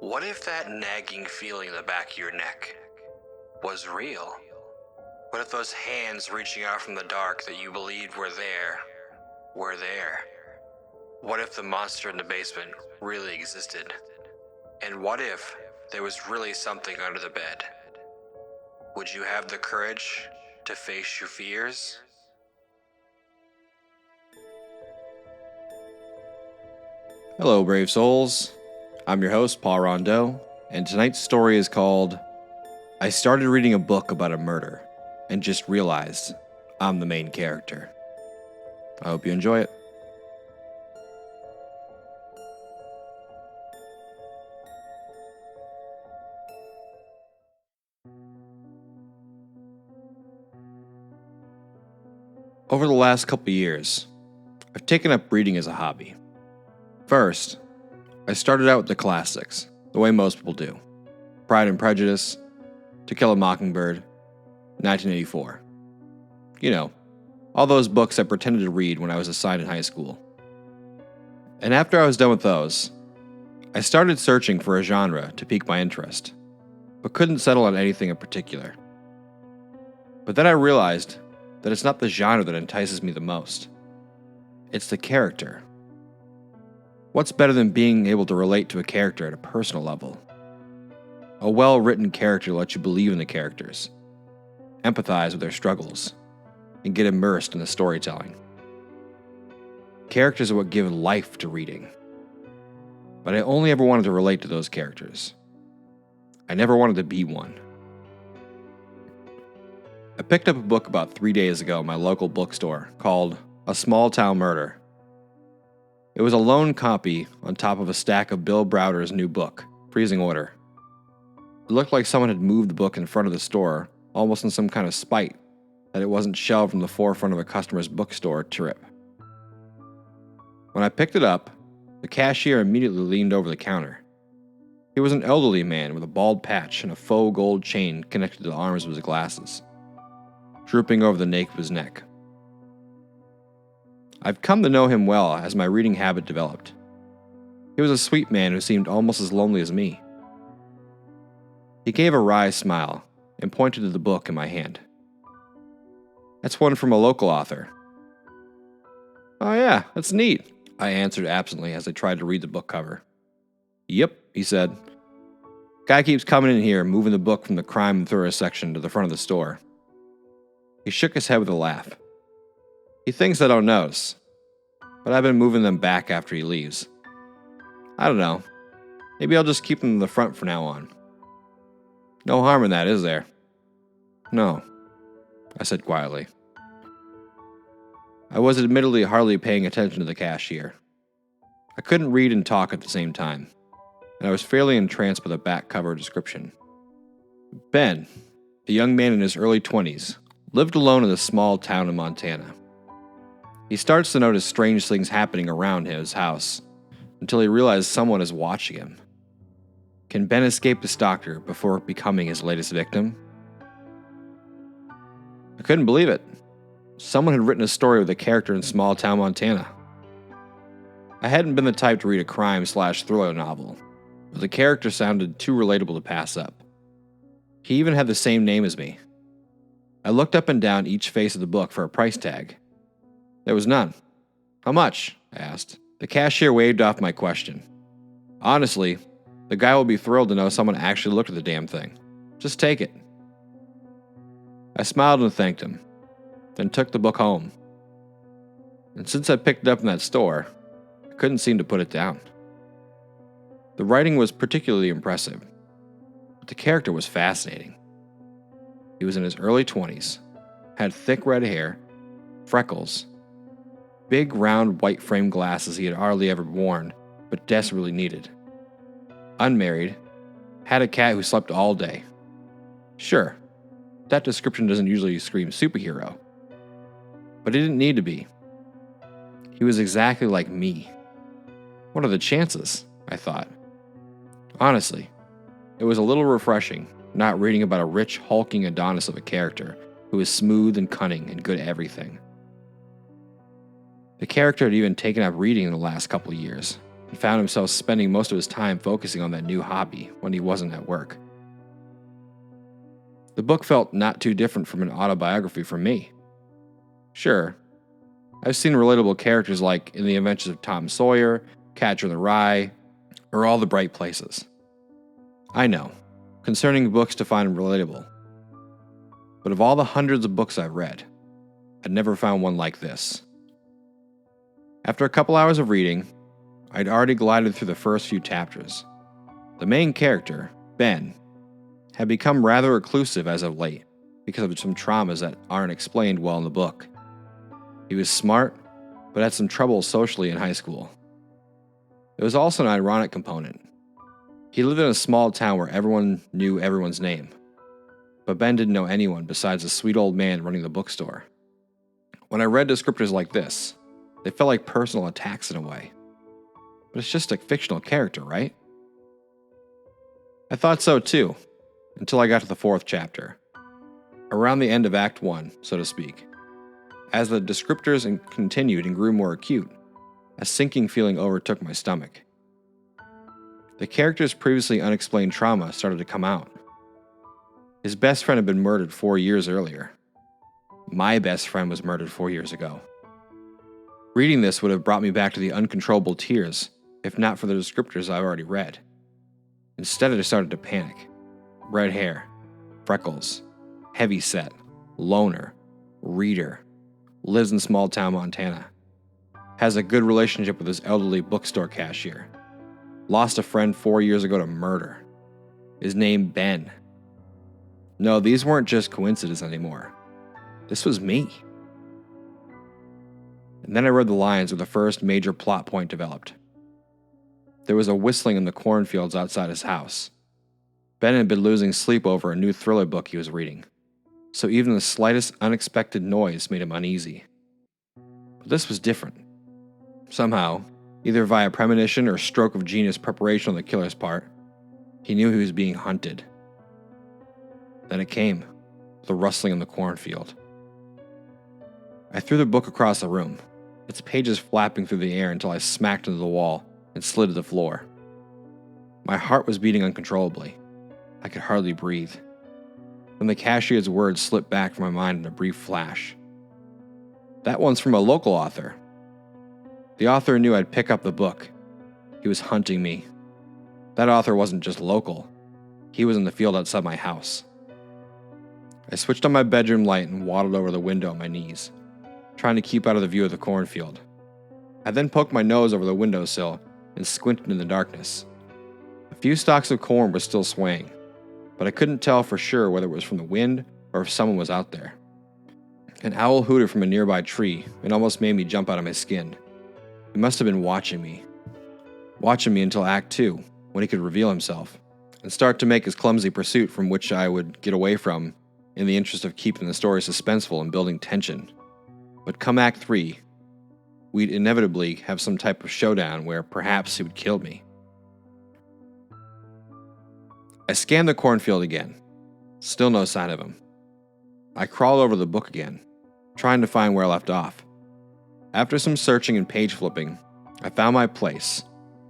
What if that nagging feeling in the back of your neck was real? What if those hands reaching out from the dark that you believed were there were there? What if the monster in the basement really existed? And what if there was really something under the bed? Would you have the courage to face your fears? Hello, brave souls. I'm your host, Paul Rondeau, and tonight's story is called I Started Reading a Book About a Murder and Just Realized I'm the Main Character. I hope you enjoy it. Over the last couple years, I've taken up reading as a hobby. First, I started out with the classics, the way most people do. Pride and Prejudice, To Kill a Mockingbird, 1984. You know, all those books I pretended to read when I was assigned in high school. And after I was done with those, I started searching for a genre to pique my interest, but couldn't settle on anything in particular. But then I realized that it's not the genre that entices me the most. It's the character. What's better than being able to relate to a character at a personal level? A well-written character lets you believe in the characters, empathize with their struggles, and get immersed in the storytelling. Characters are what give life to reading. But I only ever wanted to relate to those characters. I never wanted to be one. I picked up a book about 3 days ago in my local bookstore called A Small Town Murder. It was a lone copy on top of a stack of Bill Browder's new book, Freezing Order. It looked like someone had moved the book in front of the store, almost in some kind of spite that it wasn't shelved in the forefront of a customer's bookstore trip. When I picked it up, the cashier immediately leaned over the counter. He was an elderly man with a bald patch and a faux gold chain connected to the arms of his glasses, drooping over the nape of his neck. I've come to know him well as my reading habit developed. He was a sweet man who seemed almost as lonely as me. He gave a wry smile and pointed to the book in my hand. That's one from a local author. Oh yeah, that's neat, I answered absently as I tried to read the book cover. Yep, he said. Guy keeps coming in here, moving the book from the crime and thriller section to the front of the store. He shook his head with a laugh. He thinks I don't notice, but I've been moving them back after he leaves. I don't know. Maybe I'll just keep them in the front from now on. No harm in that, is there? No, I said quietly. I was admittedly hardly paying attention to the cashier. I couldn't read and talk at the same time, and I was fairly entranced by the back cover description. Ben, a young man in his early 20s, lived alone in a small town in Montana. He starts to notice strange things happening around his house until he realizes someone is watching him. Can Ben escape the stalker before becoming his latest victim? I couldn't believe it. Someone had written a story with a character in small town Montana. I hadn't been the type to read a crime/thriller novel, but the character sounded too relatable to pass up. He even had the same name as me. I looked up and down each face of the book for a price tag. There was none. How much? I asked. The cashier waved off my question. Honestly, the guy will be thrilled to know someone actually looked at the damn thing. Just take it. I smiled and thanked him, then took the book home. And since I picked it up in that store, I couldn't seem to put it down. The writing was particularly impressive, but the character was fascinating. He was in his early 20s, had thick red hair, freckles, big round white frame glasses he had hardly ever worn, but desperately needed. Unmarried, had a cat who slept all day. Sure, that description doesn't usually scream superhero, but it didn't need to be. He was exactly like me. What are the chances? I thought. Honestly, it was a little refreshing not reading about a rich, hulking Adonis of a character who is smooth and cunning and good at everything. The character had even taken up reading in the last couple of years, and found himself spending most of his time focusing on that new hobby when he wasn't at work. The book felt not too different from an autobiography for me. Sure, I've seen relatable characters like in The Adventures of Tom Sawyer, Catcher in the Rye, or All the Bright Places. I know, concerning books to find relatable. But of all the hundreds of books I've read, I'd never found one like this. After a couple hours of reading, I'd already glided through the first few chapters. The main character, Ben, had become rather reclusive as of late because of some traumas that aren't explained well in the book. He was smart, but had some trouble socially in high school. There was also an ironic component. He lived in a small town where everyone knew everyone's name, but Ben didn't know anyone besides the sweet old man running the bookstore. When I read descriptors like this, they felt like personal attacks in a way. But it's just a fictional character, right? I thought so too, until I got to the 4th chapter. Around the end of Act 1, so to speak. As the descriptors continued and grew more acute, a sinking feeling overtook my stomach. The character's previously unexplained trauma started to come out. His best friend had been murdered 4 years earlier. My best friend was murdered 4 years ago. Reading this would have brought me back to the uncontrollable tears, if not for the descriptors I've already read. Instead, I started to panic. Red hair, freckles, heavy set, loner, reader, lives in small town Montana, has a good relationship with his elderly bookstore cashier, lost a friend 4 years ago to murder, is named Ben. No, these weren't just coincidences anymore. This was me. And then I read the lines where the first major plot point developed. There was a whistling in the cornfields outside his house. Ben had been losing sleep over a new thriller book he was reading, so even the slightest unexpected noise made him uneasy. But this was different. Somehow, either via premonition or stroke of genius preparation on the killer's part, he knew he was being hunted. Then it came, the rustling in the cornfield. I threw the book across the room, its pages flapping through the air until I smacked into the wall and slid to the floor. My heart was beating uncontrollably. I could hardly breathe. Then the cashier's words slipped back from my mind in a brief flash. That one's from a local author. The author knew I'd pick up the book. He was hunting me. That author wasn't just local. He was in the field outside my house. I switched on my bedroom light and waddled over the window on my knees, trying to keep out of the view of the cornfield. I then poked my nose over the windowsill and squinted in the darkness. A few stalks of corn were still swaying, but I couldn't tell for sure whether it was from the wind or if someone was out there. An owl hooted from a nearby tree and almost made me jump out of my skin. He must have been watching me until Act 2, when he could reveal himself and start to make his clumsy pursuit from which I would get away from in the interest of keeping the story suspenseful and building tension. But come Act 3, we'd inevitably have some type of showdown where perhaps he would kill me. I scanned the cornfield again. Still no sign of him. I crawled over the book again, trying to find where I left off. After some searching and page flipping, I found my place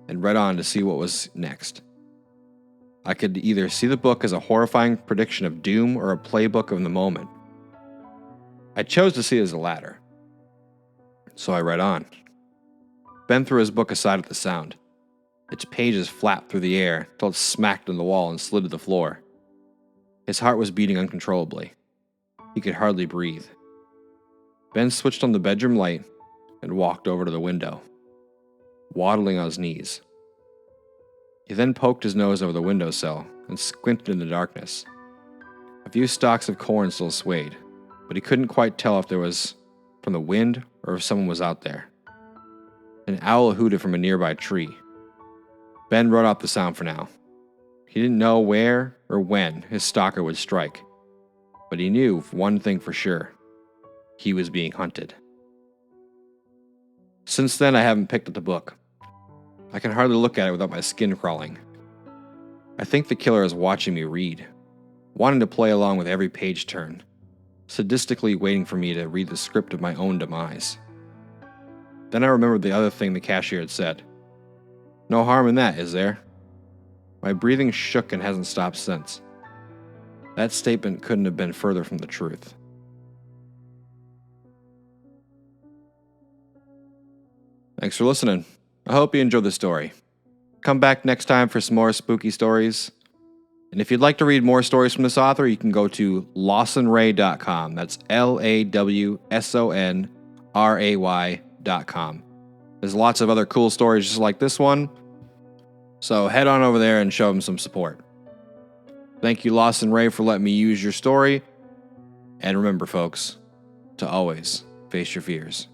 and read on to see what was next. I could either see the book as a horrifying prediction of doom or a playbook of the moment. I chose to see it as the latter. So I read on. Ben threw his book aside at the sound. Its pages flapped through the air till it smacked on the wall and slid to the floor. His heart was beating uncontrollably. He could hardly breathe. Ben switched on the bedroom light and walked over to the window, waddling on his knees. He then poked his nose over the windowsill and squinted in the darkness. A few stalks of corn still swayed, but he couldn't quite tell if there was from the wind or if someone was out there. An owl hooted from a nearby tree. Ben wrote off the sound for now. He didn't know where or when his stalker would strike, but he knew one thing for sure. He was being hunted. Since then, I haven't picked up the book. I can hardly look at it without my skin crawling. I think the killer is watching me read, wanting to play along with every page turn, sadistically waiting for me to read the script of my own demise. Then I remembered the other thing the cashier had said. No harm in that, is there? My breathing shook and hasn't stopped since. That statement couldn't have been further from the truth. Thanks for listening. I hope you enjoyed the story. Come back next time for some more spooky stories. And if you'd like to read more stories from this author, you can go to lawsonray.com. That's LAWSONRAY.com. There's lots of other cool stories just like this one. So head on over there and show them some support. Thank you, Lawson Ray, for letting me use your story. And remember, folks, to always face your fears.